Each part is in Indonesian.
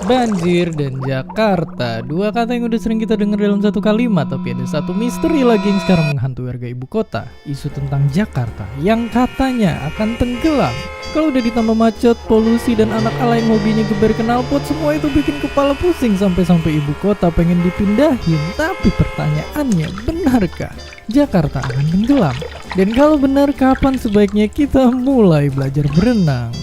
Banjir dan Jakarta, dua kata yang udah sering kita dengar dalam satu kalimat. Tapi ada satu misteri lagi yang sekarang menghantui warga ibu kota. Isu tentang Jakarta yang katanya akan tenggelam. Kalau udah ditambah macet, polusi, dan anak ala yang hobinya geber knalpot, semua itu bikin kepala pusing sampai ibu kota pengen dipindahin. Tapi pertanyaannya, benarkah Jakarta akan tenggelam? Dan kalau benar, kapan sebaiknya kita mulai belajar berenang?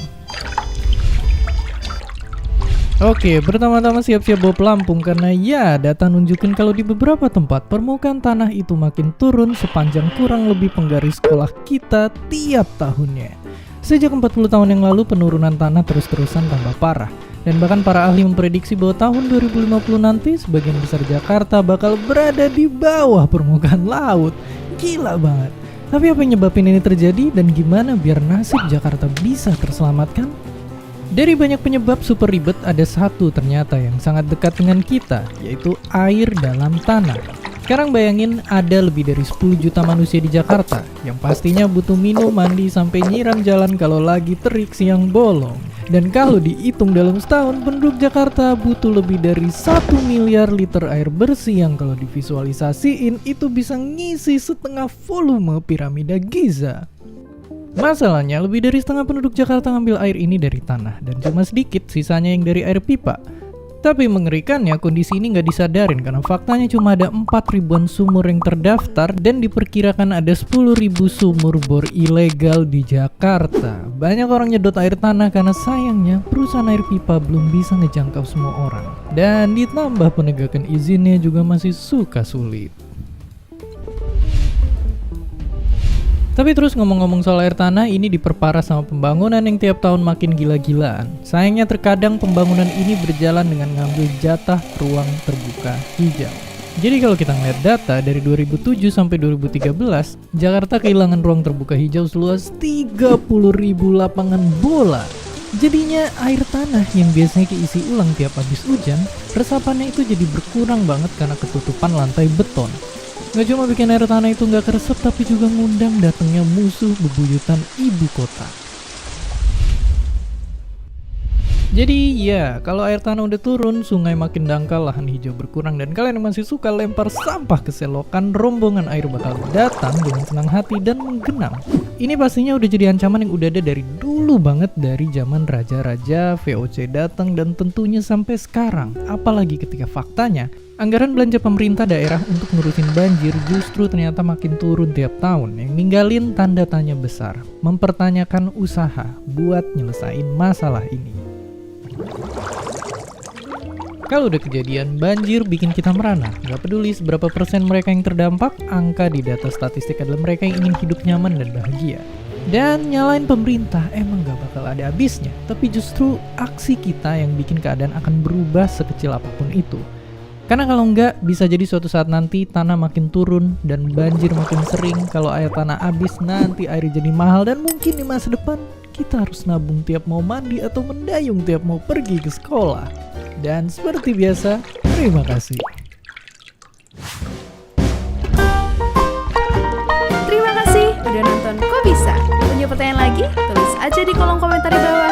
Oke, pertama-tama siap-siap bawa pelampung karena ya data nunjukin kalau di beberapa tempat permukaan tanah itu makin turun sepanjang kurang lebih penggaris sekolah kita tiap tahunnya. Sejak 40 tahun yang lalu penurunan tanah terus-terusan tambah parah. Dan bahkan para ahli memprediksi bahwa tahun 2050 nanti sebagian besar Jakarta bakal berada di bawah permukaan laut. Gila banget. Tapi apa yang nyebabin ini terjadi dan gimana biar nasib Jakarta bisa terselamatkan? Dari banyak penyebab super ribet, ada satu ternyata yang sangat dekat dengan kita, yaitu air dalam tanah. Sekarang bayangin ada lebih dari 10 juta manusia di Jakarta, yang pastinya butuh minum, mandi, sampai nyiram jalan kalau lagi terik siang bolong. Dan kalau dihitung dalam setahun, penduduk Jakarta butuh lebih dari 1 miliar liter air bersih yang kalau divisualisasiin itu bisa ngisi setengah volume piramida Giza. Masalahnya, lebih dari setengah penduduk Jakarta ngambil air ini dari tanah dan cuma sedikit sisanya yang dari air pipa. Tapi mengerikannya, kondisi ini nggak disadarin karena faktanya cuma ada 4 ribuan sumur yang terdaftar dan diperkirakan ada 10 ribu sumur bor ilegal di Jakarta. Banyak orang nyedot air tanah karena sayangnya perusahaan air pipa belum bisa ngejangkau semua orang. Dan ditambah penegakan izinnya juga masih suka sulit. Tapi terus ngomong-ngomong soal air tanah, ini diperparah sama pembangunan yang tiap tahun makin gila-gilaan. Sayangnya terkadang pembangunan ini berjalan dengan ngambil jatah ruang terbuka hijau. Jadi kalau kita ngeliat data dari 2007 sampai 2013, Jakarta kehilangan ruang terbuka hijau seluas 30.000 lapangan bola. Jadinya air tanah yang biasanya keisi ulang tiap habis hujan, resapannya itu jadi berkurang banget karena ketutupan lantai beton. Gak cuma bikin air tanah itu gak keresep, tapi juga ngundang datangnya musuh bebuyutan ibu kota. Jadi ya, kalau air tanah udah turun, sungai makin dangkal, lahan hijau berkurang, dan kalian yang masih suka lempar sampah ke selokan, rombongan air bakal datang dengan senang hati dan menggenang. Ini pastinya udah jadi ancaman yang udah ada dari dulu banget, dari zaman raja-raja, VOC datang, dan tentunya sampai sekarang. Apalagi ketika faktanya, anggaran belanja pemerintah daerah untuk ngurusin banjir justru ternyata makin turun tiap tahun, yang ninggalin tanda tanya besar, mempertanyakan usaha buat nyelesain masalah ini. Kalau udah kejadian, banjir bikin kita merana. Gak peduli seberapa persen mereka yang terdampak, angka di data statistik adalah mereka yang ingin hidup nyaman dan bahagia. Dan nyalain pemerintah emang gak bakal ada habisnya, tapi justru aksi kita yang bikin keadaan akan berubah sekecil apapun itu. Karena kalau enggak, bisa jadi suatu saat nanti tanah makin turun dan banjir makin sering. Kalau air tanah habis, nanti air jadi mahal, dan mungkin di masa depan kita harus nabung tiap mau mandi atau mendayung tiap mau pergi ke sekolah. Dan seperti biasa, terima kasih. Terima kasih udah nonton Kok Bisa? Punya pertanyaan lagi? Tulis aja di kolom komentar di bawah.